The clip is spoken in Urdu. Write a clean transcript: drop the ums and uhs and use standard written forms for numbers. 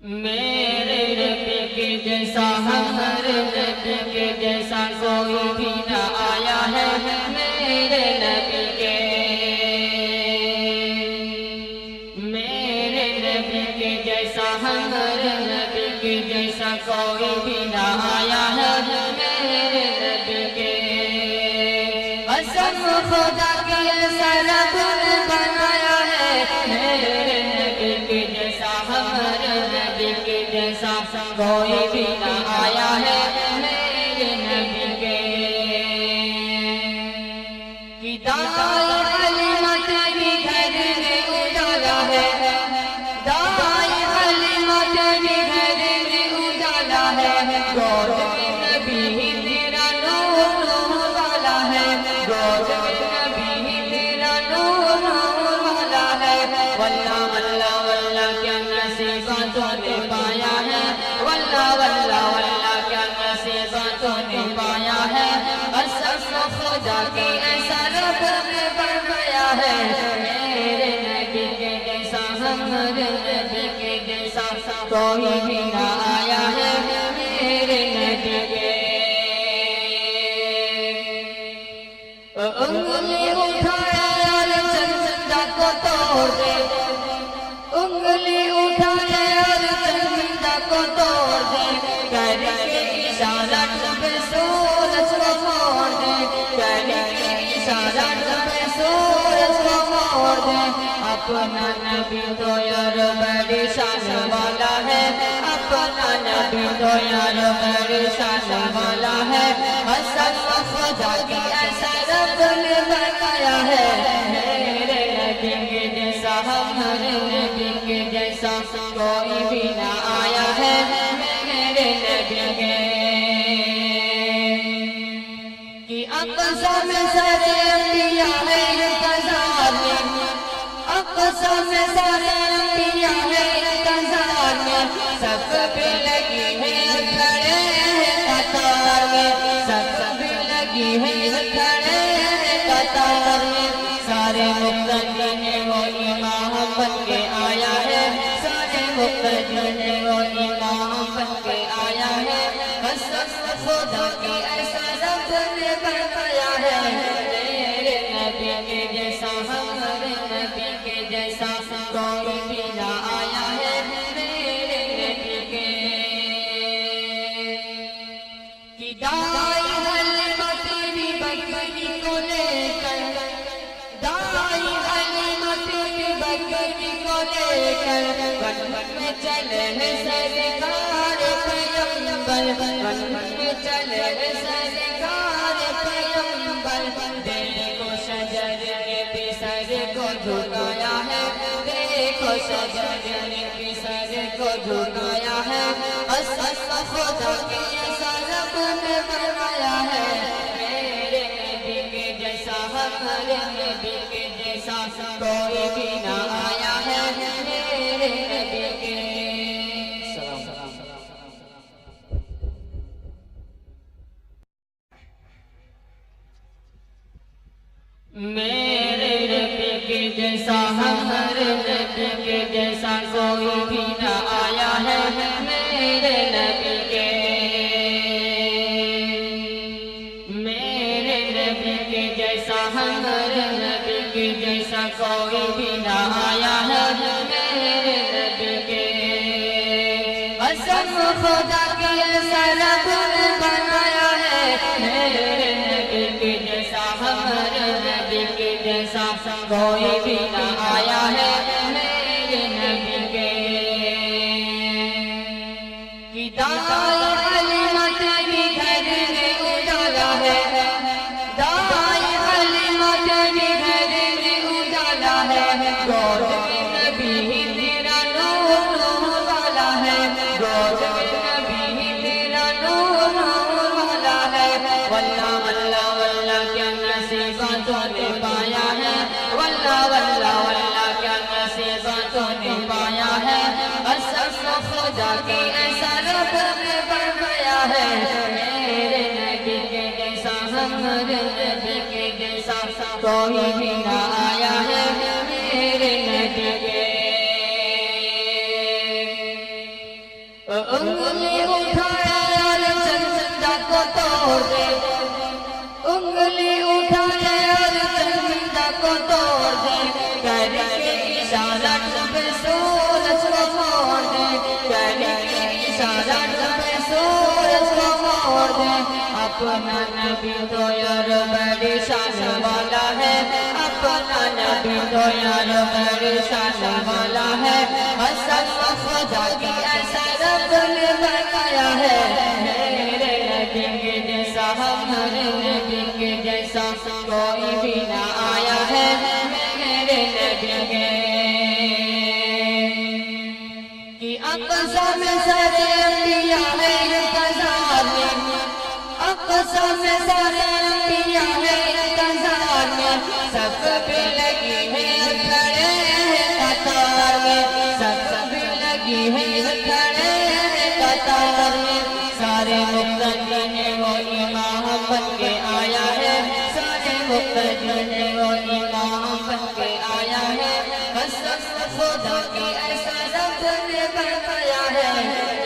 میرے نبی کے جیسا ہمارے نبی کے جیسا کوئی بھی نہ آیا ہے میرے نبی کے جیسا ہمارے نبی کے جیسا کوئی بھی نہ آیا ہے میرے نبی کے قسم خدا کی ایسا رب نے بنایا ہے میرے نبی کے جیسا ہمارے نبی کے جیسا کوئی بھی نہ آیا ہے میرے نبی کے دائی حلیمہ تیری گھر میں اجالا ہے دائی حلیمہ تیری گھر میں اجالا ہے گود میں نبی تیرا نور نور والا ہے گود میں نبی تیرا نور نور والا ہے واللہ واللہ واللہ کیا نصیباتوں نے پایا ہے واللہ واللہ واللہ کیا نصیباتوں نے پایا ہے قسم خدا کی ایسا رب نے بنایا ہے میرے نبی کے جیسا ہمارے نبی کے جیسا کوئی بھی نہ آیا ہے میرے نبی کے انگلی اٹھائے اور چندہ کو توڑ دے انگلی اٹھائے اور چندہ کو توڑ دے کر کے اشارہ پہ سورج کو موڑ دے کر کے اشارہ پہ سورج کو موڑ دے اپنا نبی تو یار بڑی شان والا ہے اپنا نبی تو یار بڑی شان والا ہے قسم خدا کی ایسا رب نے بنایا ہے میرے نبی کے جیسا ہمارے نبی کے جیسا کوئی بھی نہ آیا ہے میرے نبی کے کہ اقصی میں سارے انبیاء ہیں انتظار میں اقصی میں سارے انبیاء ہیں انتظار میں سب بھی لگی ہے کھڑے ہیں قطار میں سب بھی لگی ہے کھڑے ہیں قطار میں سارے مقتدی ہیں وہ امام بن کے آیا ہے سارے مقتدی ہیں وہ امام بن کے آیا ہے قسم خدا کی ایسا رب نے بنایا ہے میرے نبی کے جیسا ہمارے نبی کے جیسا کوئی بھی نہ آیا ہے میرے نبی کے کہ دائی حلیمہ تیری بکری کو لے کر دائی حلیمہ تیری بکری کو لے کر ون میں چلے ہیں سرکار پیغمبر ون میں چلے ہیں سرکار پیغمبر دیکھو شجر کے پسر کو جھکایا ہے دیکھو شجر کے پسر کو جھکایا ہے قسم خدا کی ایسا رب نے بنایا ہے میرے نبی کے جیسا ہمارے نبی کے جیسا کوئی بھی نہ آیا ہے میرے نبی کے میرے نبی کے جیسا ہمارے نبی کے جیسا کوئی بھی نہ آیا ہے میرے نبی کے میرے نبی کے جیسا ہمارے نبی کے جیسا کوئی بھی نہ آیا ہے میرے نبی کے قسم خدا کی ایسا رب نے بنایا ہے میرے نبی کے جیسا ہمارے نبی کے جیسا کوئی بھی نہ آیا ہے میرے نبی کے کہ دائی حلیمہ تیری گھر میں اجالا ہے دائی حلیمہ تیری گھر میں اجالا ہے گود میں نبی تیرا نور نور والا ہے گود میں نبی تیرا نور نور والا ہے واللہ واللہ واللہ کیا نصیباتوں نے پایا ہے واللہ واللہ واللہ کیا نصیباتوں نے پایا ہے قسم خدا کی ایسا رب نے بنایا ہے میرے نبی کے جیسا ہمارے نبی کے جیسا کوئی بھی نہ آیا ہے میرے نبی کے انگلی اٹھائے اور چندہ کو توڑ دے انگلی اٹھائے اور چندہ کو توڑ دے کر کے اشارہ ڈوبے سورج کو موڑ دے کر کے اشارہ ڈوبے سورج کو موڑ دے اپنا نبی تو یار بڑی شان والا ہے اپنا نبی تو یار بڑی شان والا ہے حسن خدا کی ایسا رب نے بنایا ہے میرے نبی کے جیسا ہمارے نبی کے جیسا کوئی بھی نہ آیا ہے میرے نبی کے کہ اقصا میں سارے انبیاء ہے انتظار میں اقصا میں سارے انبیاء ہے انتظار میں سب پہ لگی ہے کھڑے ہیں قطار میں سب پہ لگی ہے کھڑے ہیں قطار میں سارے مقتدی نے وہ امام بن کے آیا ہے سارے مقتدی نے وہ امام بن کے آیا ہے بس خدا کی ایسا رب نے بنایا ہے